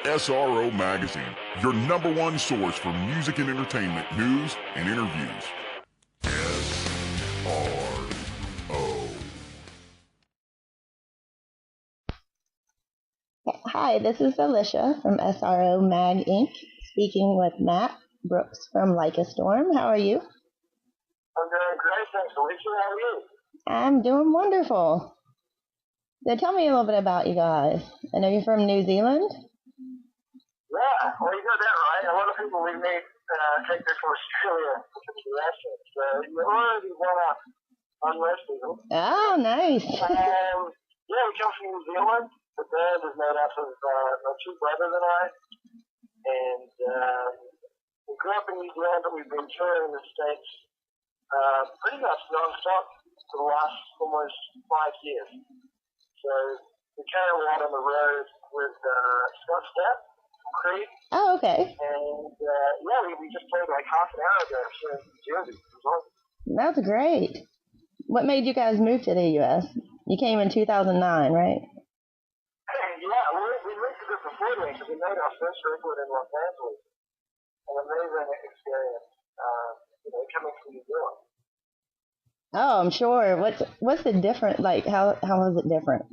SRO Magazine, your number one source for music and entertainment news and interviews. SRO. Hi, this is Alicia from SRO Mag Inc. speaking with Matt Brooks from Like a Storm. How are you? I'm doing great, thanks, Alicia. How are you? I'm doing wonderful. So tell me a little bit about you guys. I know you're from New Zealand. Yeah, well, you got that right. A lot of people we meet take this from Australia because of the accent. So you already went up on most people. Oh, nice. Yeah, we come from New Zealand. The band is made up of my two brothers and I. And we grew up in New Zealand, but we've been touring the States pretty much non-stop for the last almost 5 years. So we carry a lot on the road with Scott Stapp from Creed. Oh, okay. And yeah, we just played like half an hour ago here in New Jersey. It was awesome. That's great. What made you guys move to the U.S.? You came in 2009, right? Yeah, we moved to this before then because we made our first record in Los Angeles. An amazing experience, coming from New Zealand. Oh, I'm sure. What's the difference? Like, how is it different?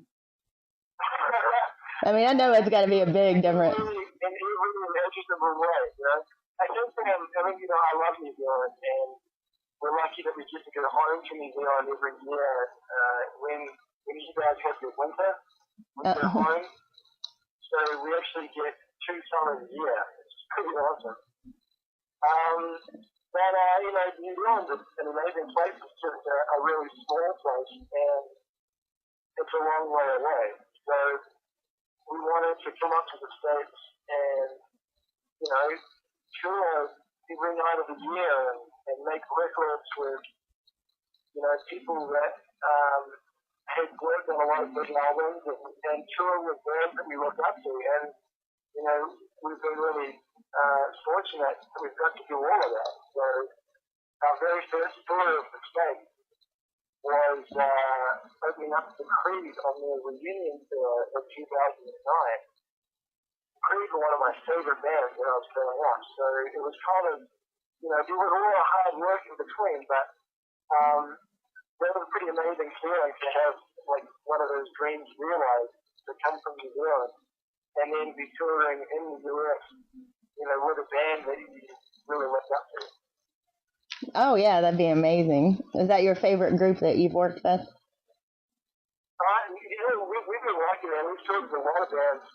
I mean, I know it's got to be a big difference. In really interesting way, I think I love New Zealand, and we're lucky that we get to go home to New Zealand every year when you guys have your winter. We go home, so we actually get 2 summers a year. It's pretty awesome. But New Zealand is an amazing place. It's just a really small place, and it's a long way away. So we wanted to come up to the States and, tour every night of the year and make records with, people that had worked on a lot of big albums and tour with bands that we looked up to. And, we've been really fortunate that we've got to do all of that. So our very first tour of the States was opening up the Creed on their reunion tour in 2009. Creed were one of my favorite bands when I was growing up, so it was kind of, there was a lot of hard work in between, but that was a pretty amazing feeling to have like one of those dreams realized to come from New Zealand and then be touring in the US, with a band that you really looked up to. Oh, yeah, that'd be amazing. Is that your favorite group that you've worked with? We've been lucky, man. We've toured with a lot of bands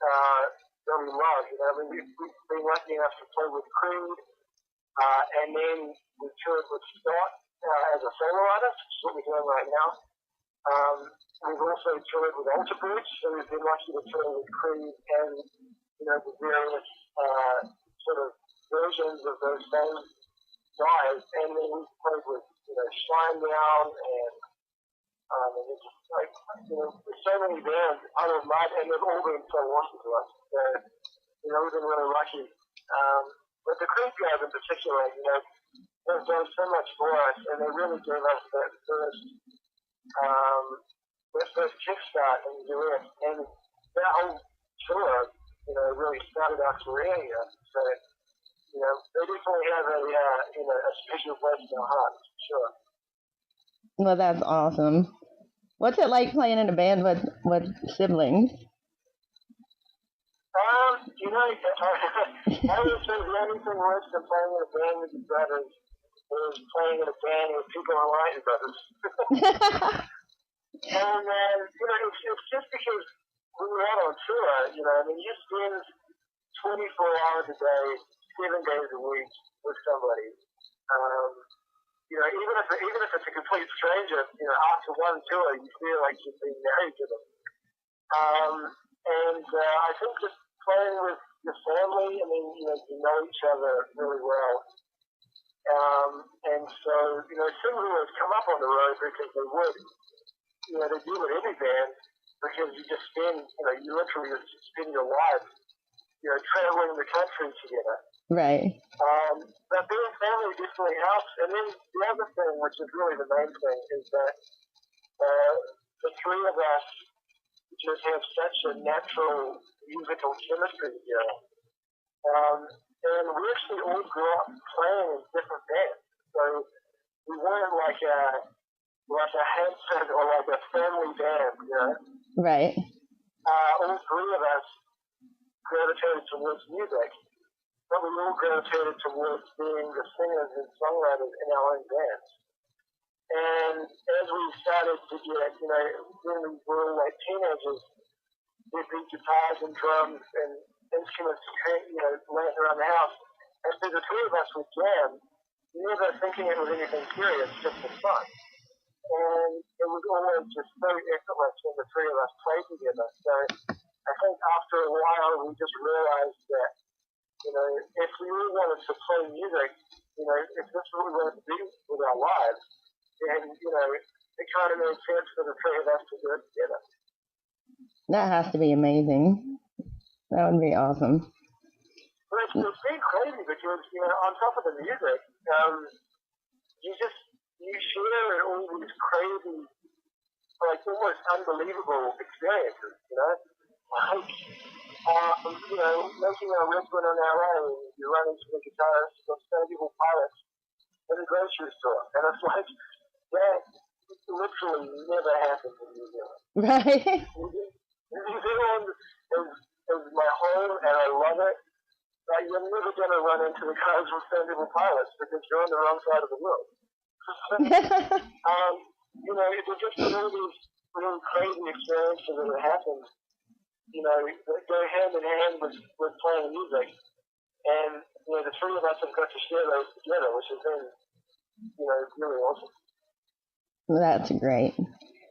that we love. We've been lucky enough to play with Creed, and then we toured with Scott as a solo artist, which is what we're doing right now. We've also toured with Alter Bridge, so we've been lucky to tour with Creed and, the various sort of versions of those same guys. And then we've played with, Shinedown and it's just like, there's so many bands out of mud, and they've all been so awesome to us. So, we've been really lucky. But the Creed guys in particular, they've done so much for us, and they really gave us that first kickstart in the US, and that whole tour, really started our career here. So, they definitely have a special place in our hearts, for sure. Well, that's awesome. What's it like playing in a band with siblings? I always say the only thing worse than playing in a band with your brothers is playing in a band with people who aren't your brothers. And, it's just because when we're out on tour, you spend 24 hours a day, 7 days a week with somebody. Even if it's a complete stranger, after one tour, you feel like you've been married to them. I think just playing with your family, you know each other really well. And so, some rules come up on the road because they would, they do with any band, because you just spend, you literally just spend your life, traveling the country together. Right. But being family definitely helps. And then the other thing, which is really the main thing, is that the three of us just have such a natural musical chemistry together. And we actually all grew up playing in different bands. So we weren't like a Hanson or like a family band, you know. Right. All three of us gravitated towards music, but we all gravitated towards being the singers and songwriters in our own bands. And as we started to get, you know, when we were like teenagers, we'd be guitars and drums and instruments, you know, laying around the house. And so the three of us would jam, never thinking it was anything serious, just for fun. And it was always just so effortless when the three of us played together. So I think after a while we just realized that, you know, if we really wanted to play music, you know, if this is what we wanted to do with our lives, then, you know, it kind of made sense for the three of us to do it together. That has to be amazing. That would be awesome. But it's been crazy because, you know, on top of the music, you share all these crazy, like almost unbelievable experiences, you know? Like, you know, making a record on our own, you run into the guitarist from Stone Temple Pilots in the grocery store. And it's like, that literally never happens in New Zealand. Right. New Zealand is my home and I love it. But you're never going to run into the guys from Stone Temple Pilots because you're on the wrong side of the world. You know, it's just all these really crazy experiences that happen, you know, that go hand in hand with playing music. And, you know, the three of us have got to share those together, which has been, you know, really awesome. That's great.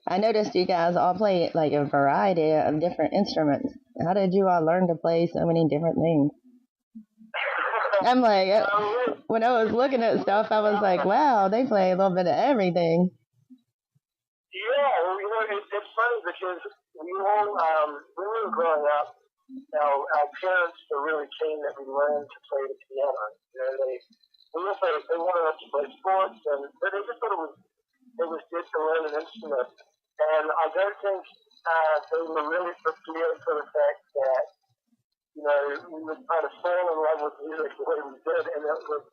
I noticed you guys all play like a variety of different instruments. How did you all learn to play so many different things? I'm like, when I was looking at stuff, I was like, wow, they play a little bit of everything. Yeah, well, you know, it's funny because we all, when we were growing up, our parents were really keen that we learn to play the piano. You know, they wanted us to play sports, but they just thought it was good to learn an instrument. And I don't think they were really prepared for the fact that, you know, we would kind of fall in love with music the way we did, and it would,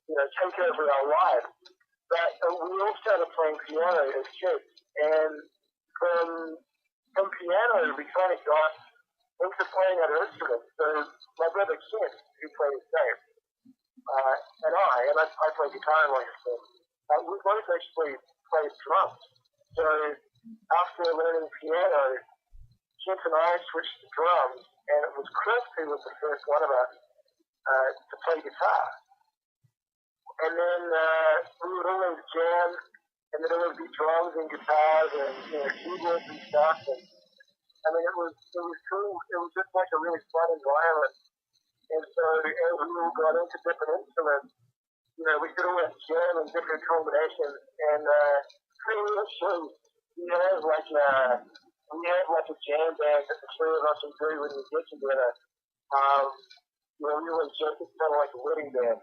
you know, take over our lives. But we all started playing piano as kids, and from piano we kind of got into playing other instruments. So my brother Ken, who plays bass, and I play guitar like I said, we both actually played drums. So after learning piano, Kent and I switched to drums, and it was Chris who was the first one of us to play guitar. And then we would always jam, and then there would be drums and guitars and, you know, keyboards and stuff. And I mean, it was cool. It was just like a really fun environment. And so as we all got into different instruments, you know, we could always jam in different combinations. And pretty much we have like a jam band that the three of us would do when we get together. You know, we always joke it's kind of like a wedding band.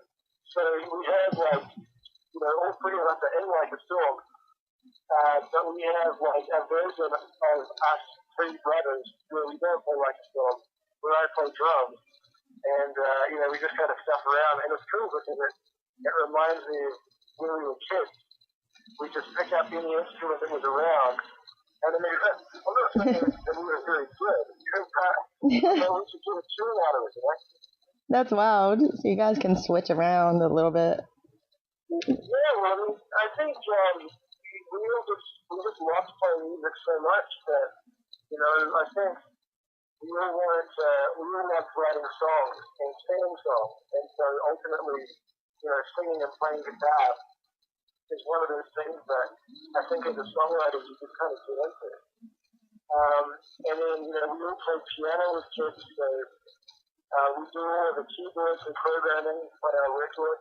So we have like, you know, all three of us are in like a storm, but we have like a version of us three brothers where we don't play like a storm, where I play drums, and you know, we just kind of stuff around, and it's cool because it reminds me of when we were kids. We just pick up any instrument that was around, and then I'm not saying that we were very good, but we should get a tune out of it, you know? That's wild. So you guys can switch around a little bit. Yeah, well, I mean, I think we just love playing music so much that, you know, I think we all love writing songs and singing songs, and so ultimately, you know, singing and playing guitar is one of those things that I think as a songwriter you can kind of get into. And then, you know, we all play piano with kids, so we do all of the keyboards and programming on our record.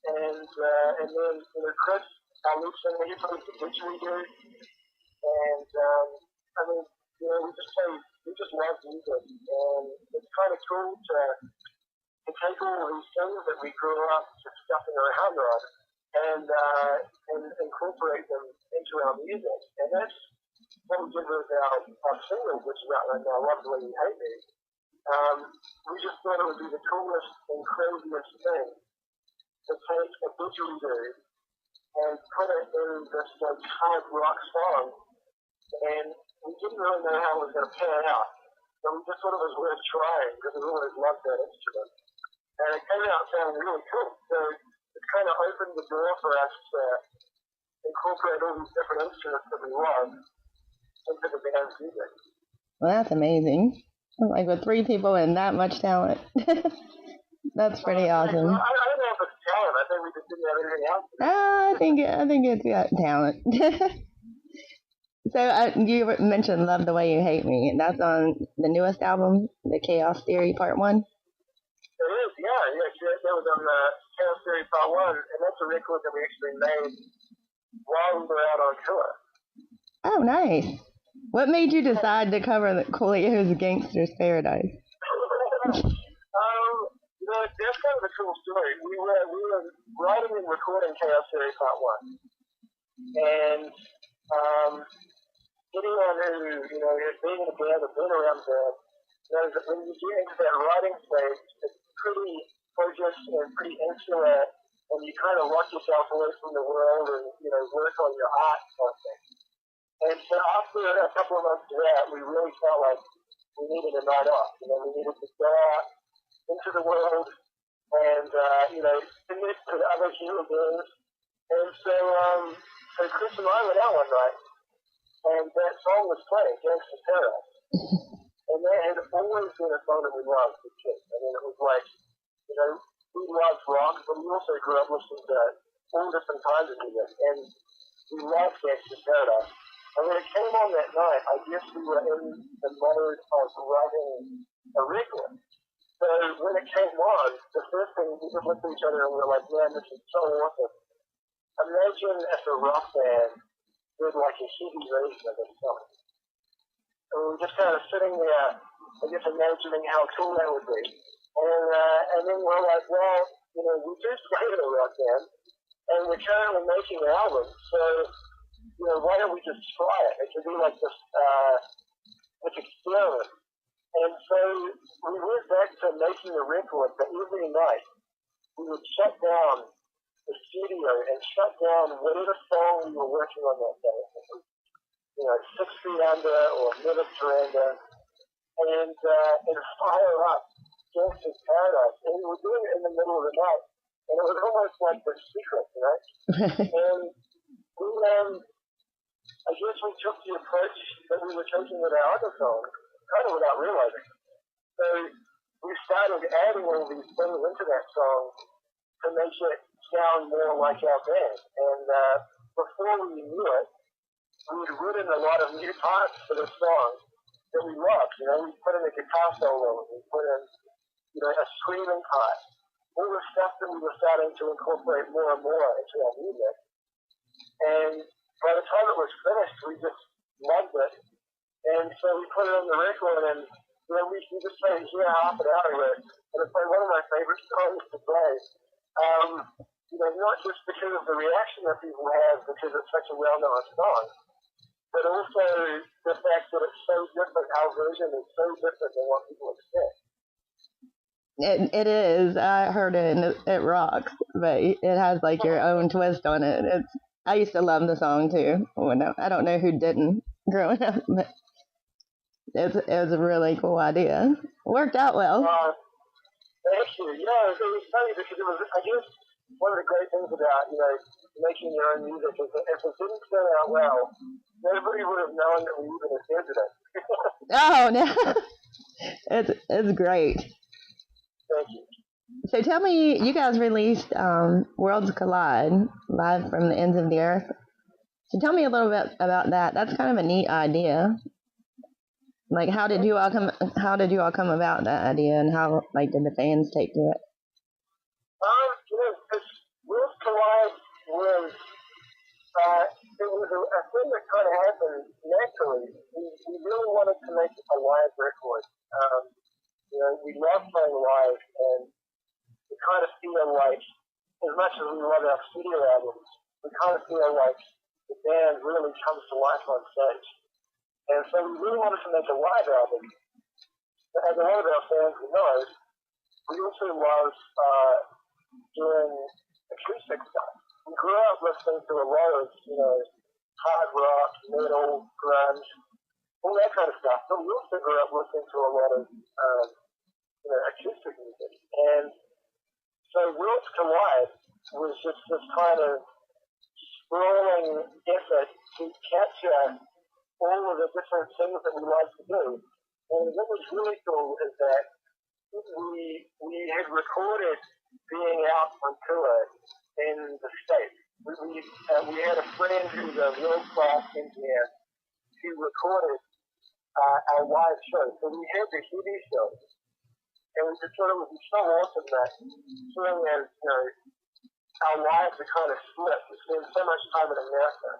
And then, you know, Chris, our lead singer, he plays the didgeridoo. And, I mean, you know, we just love music. And it's kind of cool to take all of these things that we grew up just stuffing around on and incorporate them into our music. And what we did with our single, which is out right now, Love the Way You Hate Me, we just thought it would be the coolest and craziest thing to take a didgeridoo and put it in this like hard rock song, and we didn't really know how it was going to pan out, but we just thought it was worth trying because we always loved that instrument, and it came out sounding really cool. So it kind of opened the door for us to incorporate all these different instruments that we love into the band's music. Well, that's amazing. Like with 3 people and that much talent. That's pretty awesome. Well, I don't know if it's talent. I think we just didn't have anything else. I think it's got talent. So you mentioned "Love the Way You Hate Me," and that's on the newest album, The Chaos Theory Part 1. It is, yeah. That was on the Chaos Theory Part 1, and that's a record that we actually made while we were out on tour. Oh, nice. What made you decide to cover the Coolio's Gangster's Paradise? That's kind of a cool story. We were writing and recording Chaos Theory Part 1, and Gideon, who, has been in a band, has been around the band, knows that when you get into that writing stage, it's pretty focused and pretty insular, and you kind of lock yourself away from the world and, work on your art kind of thing. And so after a couple of months of that, we really felt like we needed a night off. We needed to go out into the world and, connect to the other human beings. And so Chris and I went out one night, and that song was playing, Gangsta's Paradise. And that had always been a song that we loved as kids. I mean, it was like, we loved rock, but we also grew up listening to all different kinds of music. And we loved Gangsta's Paradise. And when it came on that night, I guess we were in the mode of writing a record. So when it came on, the first thing, we just looked at each other and we were like, man, this is so awesome. Imagine if a rock band did like a heavy version of this song. And we were just kind of sitting there, I guess, imagining how cool that would be. And then we're like, well, we do play in a rock band, and we're currently making an album, so, why don't we just try it? It could be like this experiment. And so we went back to making a record, but every night we would shut down the studio and shut down whatever song we were working on that day. 6 Feet Under or Never Surrender, and fire up Gangsta's Paradise. And we were doing it in the middle of the night, and it was almost like the secret, And we, I guess we took the approach that we were taking with our other songs, kind of without realizing. So we started adding all these things into that song to make it sound more like our band. And before we knew it, we'd written a lot of new parts for the song that we loved. We put in a guitar solo, we put in, a screaming part, all the stuff that we were starting to incorporate more and more into our music. And by the time it was finished, we just loved it. And so we put it on the record, and we just played here half an hour of it, and it's like one of my favorite songs to play. Not just because of the reaction that people have, because it's such a well-known song, but also the fact that it's so different. Our version is so different than what people expect. It is. I heard it, and it rocks, but it has like your own twist on it. I used to love the song too. I don't know who didn't growing up, but it was a really cool idea. It worked out well. Thank you. Yeah, it was funny because it was, I guess, one of the great things about, making your own music is that if it didn't turn out well, nobody would have known that we even attempted it. Oh, no. It's great. Thank you. So tell me, you guys released Worlds Collide, Live from the Ends of the Earth. So tell me a little bit about that. That's kind of a neat idea. Like, how did you all come about that idea, and how did the fans take to it? Worlds Collide was it was a thing that kind of happened naturally. We really wanted to make a live record. We love playing live, and we kind of feel like, as much as we love our studio albums, we kind of feel like the band really comes to life on stage. And so we really wanted to make a live album. As a lot of our fans will know, we also love doing acoustic stuff. We grew up listening to a lot of, hard rock, metal, grunge, all that kind of stuff. But we also grew up listening to a lot of, acoustic music. And so Worlds Collide was just this kind of sprawling effort to capture all of the different things that we like to do. And what was really cool is that we had recorded being out on tour in the States. We had a friend who's a world-class engineer who recorded our live show. So we had the heavy show. And we just thought it would be so awesome that seeing as, our lives are kind of split. We spend so much time in America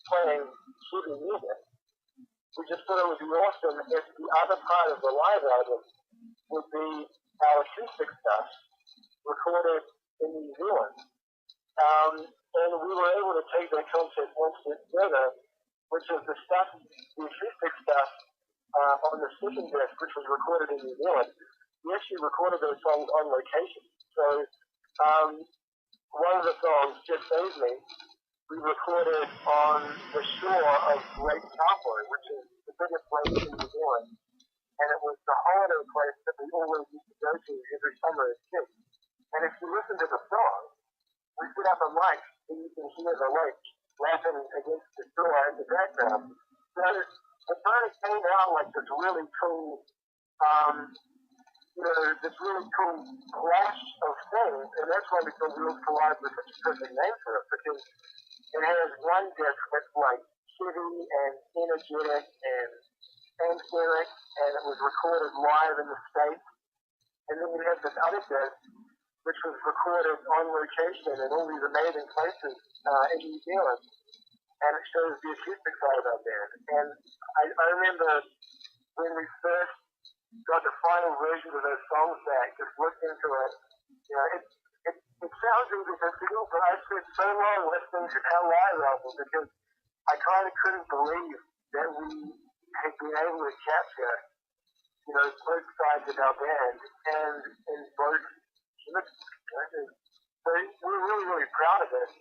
playing heavy music. We just thought it would be awesome if the other part of the live album would be our acoustic stuff recorded in New Zealand. And we were able to take that concept one step further, which is the acoustic stuff on the second disc, which was recorded in New Zealand. We actually recorded those songs on location. So one of the songs, Just Save Me, we recorded on the shore of Lake Taupo, which is the biggest lake in New Zealand. And it was the holiday place that we always used to go to every summer as kids. And if you listen to the song, we set up a mic so you can hear the lake lapping against the shore in the background. So it kind of came out like this really cool, this really cool clash of things. And that's why we thought Worlds Collide was such a perfect name for it, because it has one disc that's like heavy and energetic and anthemic, and it was recorded live in the States. And then we have this other disc, which was recorded on location in all these amazing places in New Zealand. And it shows the acoustic side of our band. And I remember when we first got the final version of those songs back, just listening to it, it sounds egotistical, but I spent so long listening to our live album because I kind of couldn't believe that we had been able to capture, both sides of our band and in both images. So we're really, really proud of it,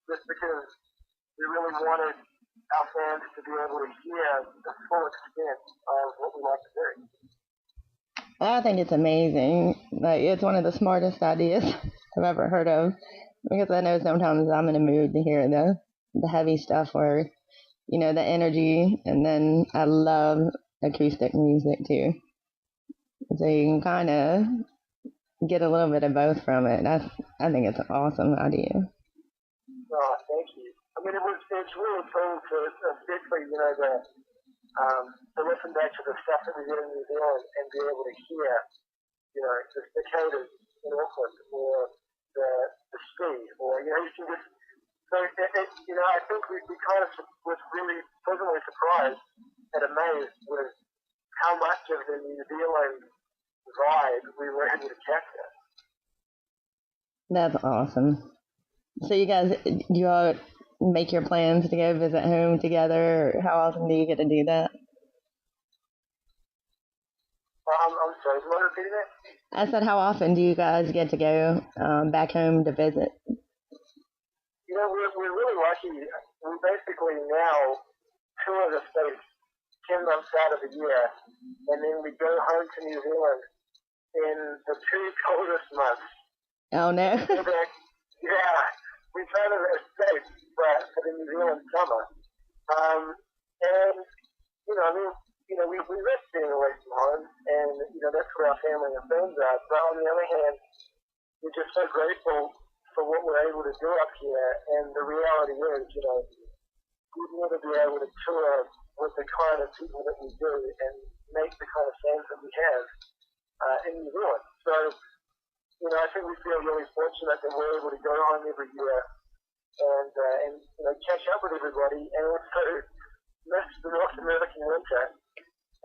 just because we really wanted our fans to be able to hear the full extent of what we like to do. I think it's amazing. Like, it's one of the smartest ideas I've ever heard of, because I know sometimes I'm in a mood to hear the heavy stuff or, the energy, and then I love acoustic music too. So you can kind of get a little bit of both from it. I think it's an awesome idea. Oh, thank you. I mean, it's really cool to, especially, to listen back to the stuff that we did in New Zealand and be able to hear, the cicadas in Auckland or the sea, or, you can just, so, I think we kind of was really pleasantly surprised and amazed with how much of the New Zealand vibe we were able to capture. That's awesome. So you guys, do you all make your plans to go visit home together, or how often do you get to do that? I'm sorry, do you want to repeat that? I said, how often do you guys get to go back home to visit? We're really lucky. We basically now tour the States 10 months out of the year, and then we go home to New Zealand in the two coldest months. Oh, no. Yeah, we kind of escape for the New Zealand summer. We miss being away from home, and, that's where our family and friends are. But on the other hand, we're just so grateful for what we're able to do up here, and the reality is, we'd never be able to tour with the kind of people that we do and make the kind of fans that we have in New Zealand. So, I think we feel really fortunate that we're able to go home every year and catch up with everybody, and also miss the North American winter.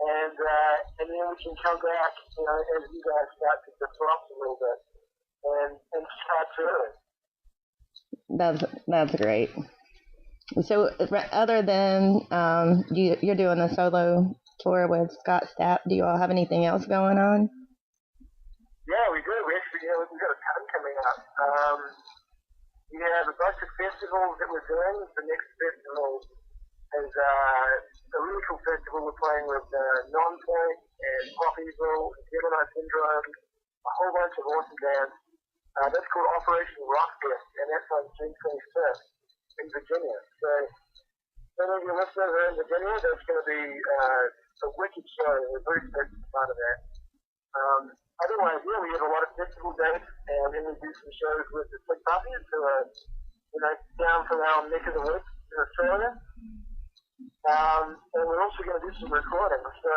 And then we can come back, as you guys start to disrupt a little bit and start touring. That's great. So, other than you're doing a solo tour with Scott Stapp, do you all have anything else going on? Yeah, we do. We actually we've got a ton coming up. We have a bunch of festivals that we're doing. The next festival is a really cool festival. We're playing with Non-Point and Pop Evil, Gemini Syndrome, a whole bunch of awesome bands. That's called Operation Rockfest, and that's on June 25th in Virginia. So, any of your listeners are in Virginia, that's going to be a wicked show. We're very stoked to be part of that. Otherwise, yeah, we have a lot of festival dates, and then we do some shows with the Slick Puppies, who are, down from our neck of the woods in Australia. And we're also going to do some recording. So,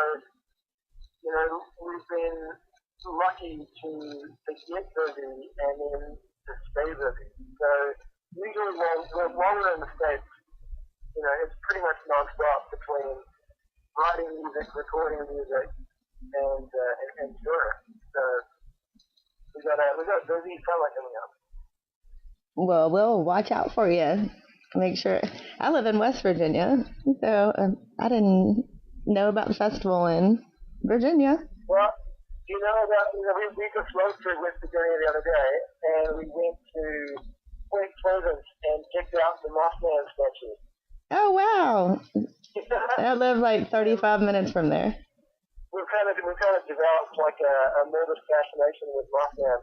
we've been lucky to get busy and then to stay busy. So, usually while we're in the States, it's pretty much non-stop between writing music, recording music, and touring. So we got a busy summer coming up. Well, we'll watch out for you. Make sure. I live in West Virginia, so I didn't know about the festival in Virginia. Well, we just rode through West Virginia the other day, and we went to Point Pleasant and checked out the Mothman statue. Oh, wow. I live like 35 minutes from there. We've kind of developed like a morbid fascination with Mothman.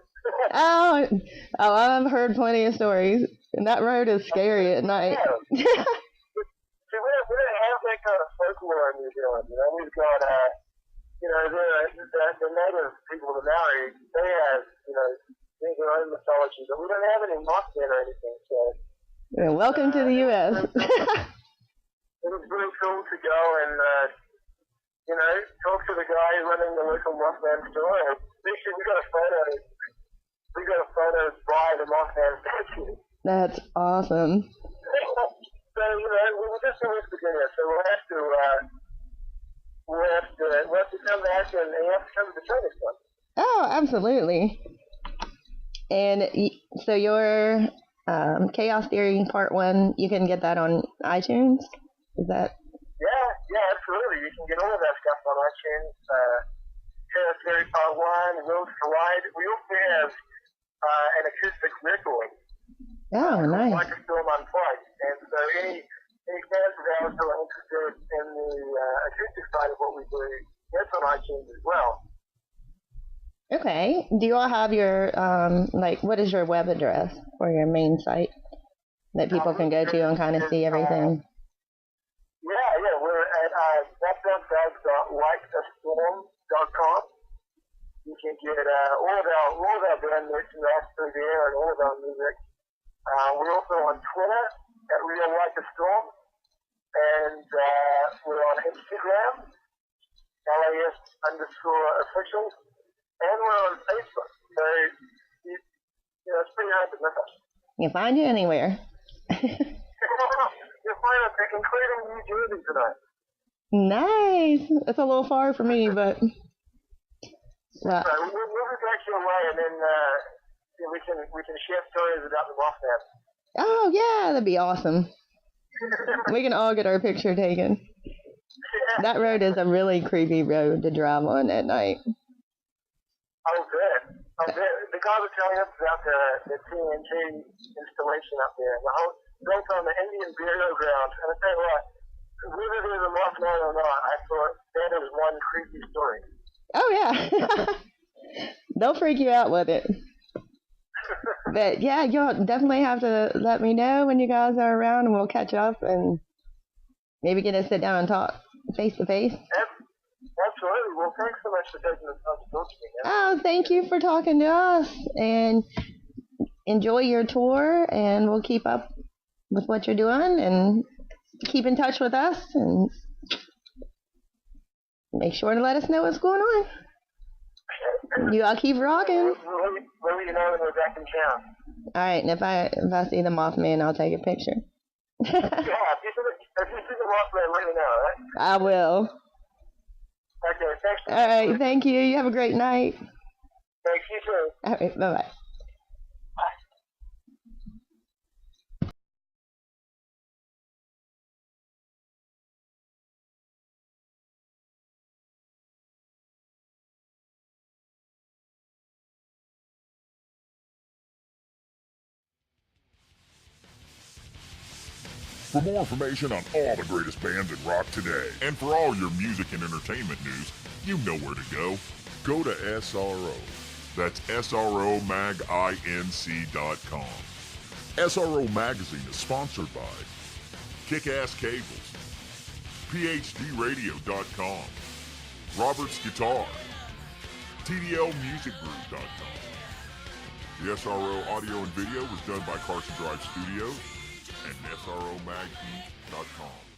I've heard plenty of stories, and that road is scary at night. Yeah. See, we don't have that kind of folklore in New Zealand. We've got, the native people, the Maori, they have, their own mythology, but we don't have any Mothman or anything. So, welcome to the U.S. It was really cool to go and, talk to the guy running the local Mothman store. And actually, we got a photo by the Mothman statue. That's awesome. So, we were just in West Virginia, so we'll have to come back and you have to come to the show next time. Oh, absolutely. And so your Chaos Theory Part 1, you can get that on iTunes? Is that? Yeah, absolutely. You can get all of that stuff on iTunes. Chaos Theory Part 1, Wills Collide. We also have an acoustic record. Oh, nice. Like a Storm Unplugged. And so any fans of ours who are interested in the acoustic side of what we do, that's on iTunes as well. Okay. Do you all have your, what is your web address or your main site that people can go to and kind of see everything? Yeah, we're at www.likeastorm.com. You can get all of our band merchandise through there and all of our music. We're also on Twitter at Real Like a Storm, and we're on Instagram, LAS_official, and we're on Facebook. So, it's pretty hard to miss us. You can find you anywhere. You'll find us, including New Jersey tonight. Nice. It's a little far for me, but. We'll be back your way, and then we can share stories about the Mothman. Oh yeah, that'd be awesome. We can all get our picture taken. That road is a really creepy road to drive on at night. Oh, good. The guy was telling us about the TNT installation up there, built on the Indian burial ground. And I tell you what, whether there's a Mothman or not, I thought that is one creepy story. Oh yeah. They'll freak you out with it. But yeah, you'll definitely have to let me know when you guys are around, and we'll catch up and maybe get to sit down and talk face to face. Absolutely. Well, thanks so much for taking the time to talk to me. Oh, thank you for talking to us, and enjoy your tour, and we'll keep up with what you're doing and keep in touch with us and make sure to let us know what's going on. You all keep rocking. We'll let you know when we're back in town. All right, and if I see the Mothman, I'll take a picture. Yeah, if you see the Mothman, let me know, all right? I will. Okay, thanks. All right, thank you. You have a great night. Thanks, you too. All right, bye-bye. For more information on all the greatest bands in rock today, and for all your music and entertainment news, you know where to go. Go to SRO. That's SROmaginc.com. SRO Magazine is sponsored by Kick-Ass Cables, PhDRadio.com, Robert's Guitar, TDLMusicGroup.com. The SRO audio and video was done by Carson Drive Studios and SROmaginc.com.